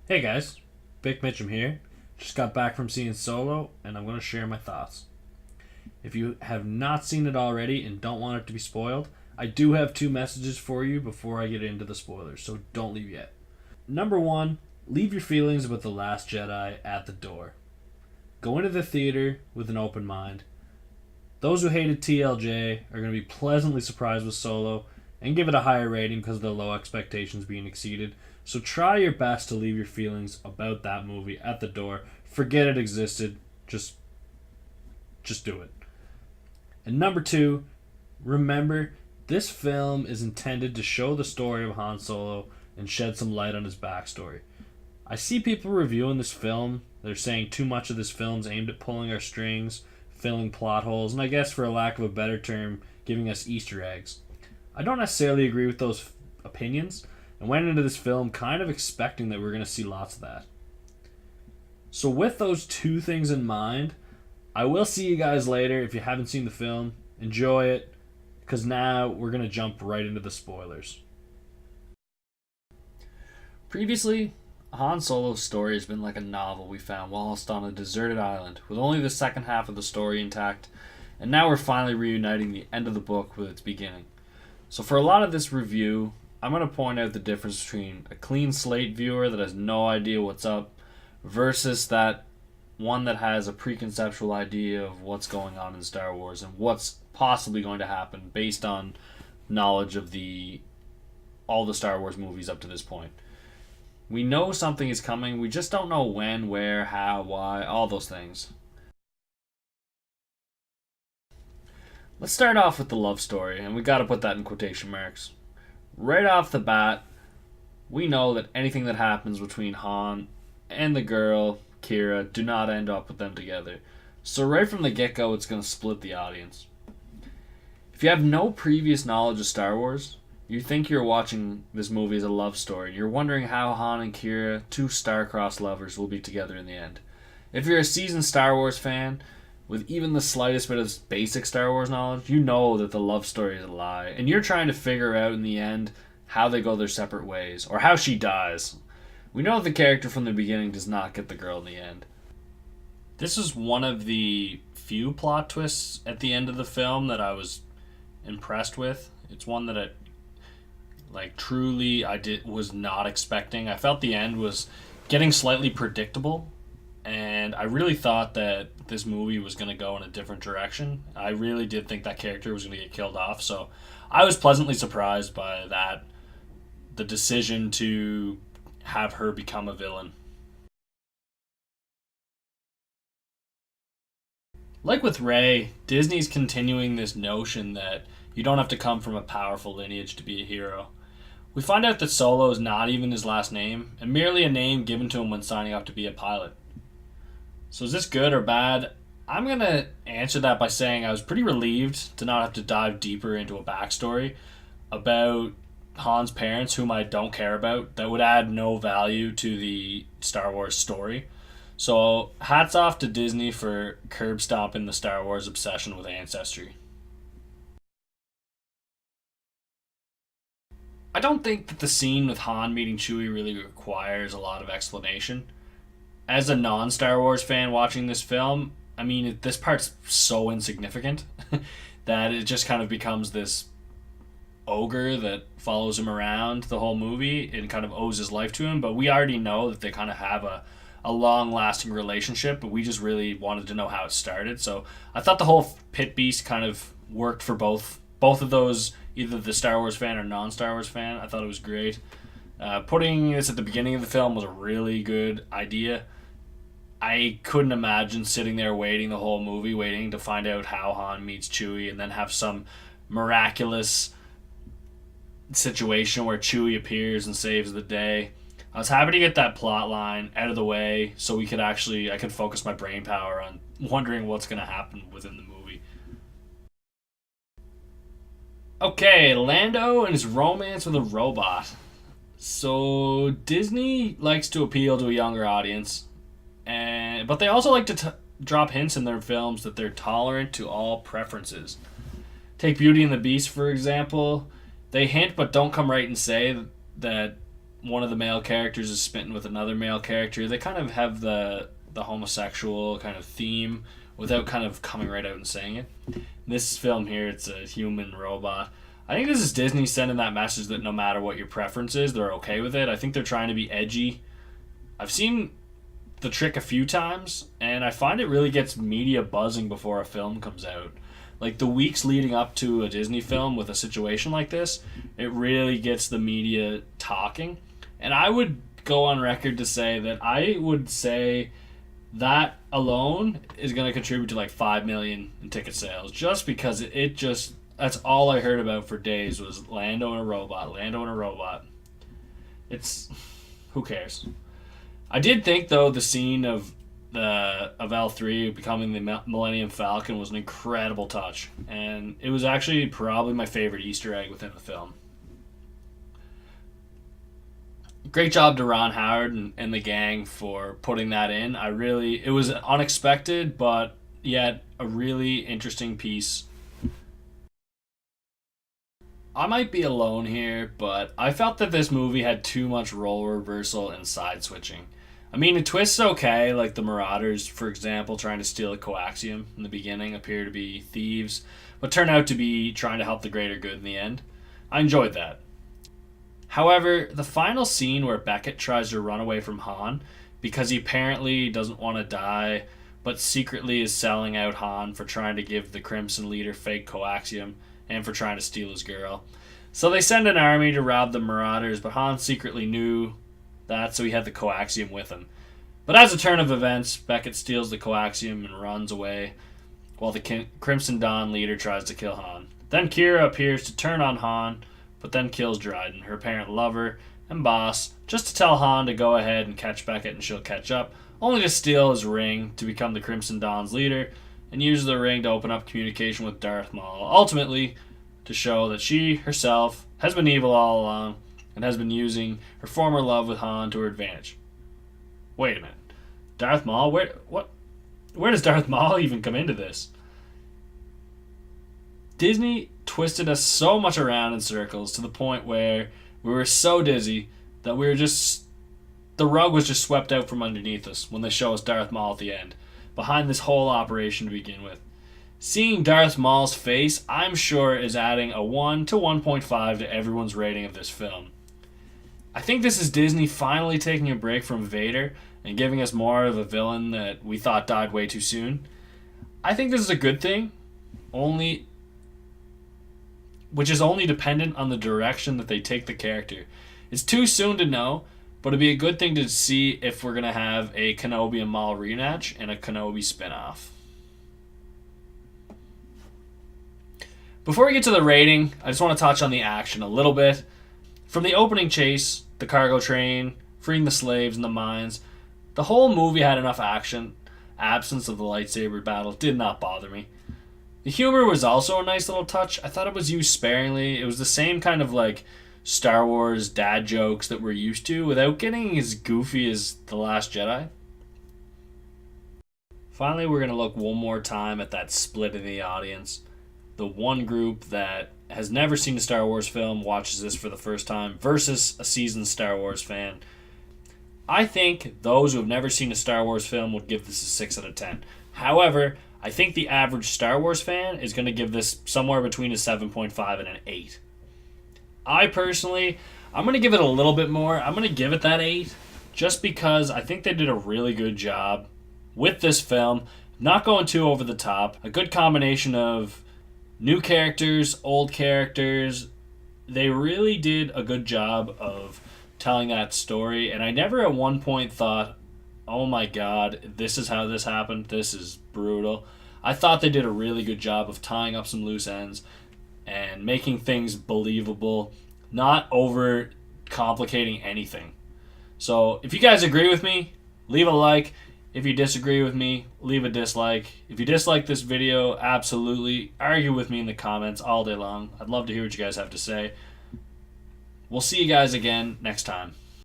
Hey guys, Big Mitchum here. Just got back from seeing Solo, and I'm going to share my thoughts. If you have not seen it already and don't want it to be spoiled, I do have two messages for you before I get into the spoilers, so don't leave yet. Number one, leave your feelings about The Last Jedi at the door. Go into the theater with an open mind. Those who hated TLJ are going to be pleasantly surprised with Solo and give it a higher rating because of the low expectations being exceeded. So try your best to leave your feelings about that movie at the door. Forget it existed. Just do it. And number two, remember this film is intended to show the story of Han Solo and shed some light on his backstory. I see people reviewing this film. They're saying too much of this film's aimed at pulling our strings, filling plot holes, and I guess for a lack of a better term, giving us Easter eggs. I don't necessarily agree with those opinions, and went into this film kind of expecting that we are going to see lots of that. So, with those two things in mind, I will see you guys later. If you haven't seen the film, enjoy it, because now we're going to jump right into the spoilers. Previously, Han Solo's story has been like a novel we found whilst on a deserted island, with only the second half of the story intact, and now we're finally reuniting the end of the book with its beginning. So for a lot of this review, I'm going to point out the difference between a clean slate viewer that has no idea what's up versus that one that has a preconceptual idea of what's going on in Star Wars and what's possibly going to happen based on knowledge of all the Star Wars movies up to this point. We know something is coming, we just don't know when, where, how, why, all those things. Let's start off with the love story, and we gotta put that in quotation marks. Right off the bat, we know that anything that happens between Han and the girl, Kira, do not end up with them together. So right from the get-go, it's gonna split the audience. If you have no previous knowledge of Star Wars, you think you're watching this movie as a love story. You're wondering how Han and Kira, two star-crossed lovers, will be together in the end. If you're a seasoned Star Wars fan, with even the slightest bit of basic Star Wars knowledge, you know that the love story is a lie. And you're trying to figure out in the end how they go their separate ways, or how she dies. We know the character from the beginning does not get the girl in the end. This is one of the few plot twists at the end of the film that I was impressed with. It's one that was not expecting. I felt the end was getting slightly predictable, and I really thought that this movie was going to go in a different direction. I really did think that character was going to get killed off, so I was pleasantly surprised by that, the decision to have her become a villain. Like with Rey, Disney's continuing this notion that you don't have to come from a powerful lineage to be a hero. We find out that Solo is not even his last name, and merely a name given to him when signing up to be a pilot. So is this good or bad? I'm going to answer that by saying I was pretty relieved to not have to dive deeper into a backstory about Han's parents, whom I don't care about, that would add no value to the Star Wars story. So hats off to Disney for curb stomping the Star Wars obsession with ancestry. I don't think that the scene with Han meeting Chewie really requires a lot of explanation. As a non-Star Wars fan watching this film, I mean, this part's so insignificant that it just kind of becomes this ogre that follows him around the whole movie and kind of owes his life to him. But we already know that they kind of have a long-lasting relationship, but we just really wanted to know how it started. So I thought the whole pit beast kind of worked for both of those, either the Star Wars fan or non-Star Wars fan. I thought it was great. Putting this at the beginning of the film was a really good idea. I couldn't imagine sitting there waiting the whole movie, waiting to find out how Han meets Chewie and then have some miraculous situation where Chewie appears and saves the day. I was happy to get that plot line out of the way so I could focus my brain power on wondering what's going to happen within the movie. Okay, Lando and his romance with a robot. So Disney likes to appeal to a younger audience, but they also like to drop hints in their films that they're tolerant to all preferences. Take Beauty and the Beast, for example. They hint but don't come right and say that one of the male characters is smitten with another male character. They kind of have the homosexual kind of theme without kind of coming right out and saying it. In this film here, it's a human robot. I think this is Disney sending that message that no matter what your preference is, they're okay with it. I think they're trying to be edgy. I've seen the trick a few times, and I find it really gets media buzzing before a film comes out. Like the weeks leading up to a Disney film with a situation like this, it really gets the media talking. And I would go on record to say that I would say that alone is going to contribute to like 5 million in ticket sales, just because it just, that's all I heard about for days was Lando and a robot, Lando and a robot. It's, who cares? I did think though the scene of L3 becoming the Millennium Falcon was an incredible touch, and it was actually probably my favorite Easter egg within the film. Great job to Ron Howard and the gang for putting that in. It was unexpected, but yet a really interesting piece. I might be alone here, but I felt that this movie had too much role reversal and side switching. I mean, the twist's okay, like the Marauders, for example, trying to steal a coaxium in the beginning, appear to be thieves, but turn out to be trying to help the greater good in the end. I enjoyed that. However, the final scene where Beckett tries to run away from Han because he apparently doesn't want to die, but secretly is selling out Han for trying to give the Crimson leader fake coaxium and for trying to steal his girl. So they send an army to rob the Marauders, but Han secretly knew that, so he had the coaxium with him. But as a turn of events, Beckett steals the coaxium and runs away, while the Crimson Dawn leader tries to kill Han. Then Kira appears to turn on Han, but then kills Dryden, her apparent lover and boss, just to tell Han to go ahead and catch Beckett and she'll catch up, only to steal his ring to become the Crimson Dawn's leader, and use the ring to open up communication with Darth Maul, ultimately to show that she herself has been evil all along, and has been using her former love with Han to her advantage. Wait a minute. Darth Maul? Where does Darth Maul even come into this? Disney twisted us so much around in circles to the point where we were so dizzy that the rug was just swept out from underneath us when they show us Darth Maul at the end, behind this whole operation to begin with. Seeing Darth Maul's face, I'm sure, is adding a 1 to 1.5 to everyone's rating of this film. I think this is Disney finally taking a break from Vader and giving us more of a villain that we thought died way too soon. I think this is a good thing, which is only dependent on the direction that they take the character. It's too soon to know, but it'd be a good thing to see if we're going to have a Kenobi and Maul rematch and a Kenobi spinoff. Before we get to the rating, I just want to touch on the action a little bit. From the opening chase, the cargo train, freeing the slaves in the mines, the whole movie had enough action. Absence of the lightsaber battle did not bother me. The humor was also a nice little touch. I thought it was used sparingly. It was the same kind of like Star Wars dad jokes that we're used to without getting as goofy as The Last Jedi. Finally, we're going to look one more time at that split in the audience. The one group that has never seen a Star Wars film watches this for the first time versus a seasoned Star Wars fan. I think those who have never seen a Star Wars film would give this a 6 out of 10. However, I think the average Star Wars fan is going to give this somewhere between a 7.5 and an 8. I'm going to give it a little bit more. I'm going to give it that 8 just because I think they did a really good job with this film, not going too over the top. A good combination of new characters, old characters. They really did a good job of telling that story, and I never at one point thought, oh my god, this is how this happened, this is brutal. I thought they did a really good job of tying up some loose ends and making things believable, not over complicating anything. So if you guys agree with me, leave a like. If you disagree with me, leave a dislike. If you dislike this video, absolutely argue with me in the comments all day long. I'd love to hear what you guys have to say. We'll see you guys again next time.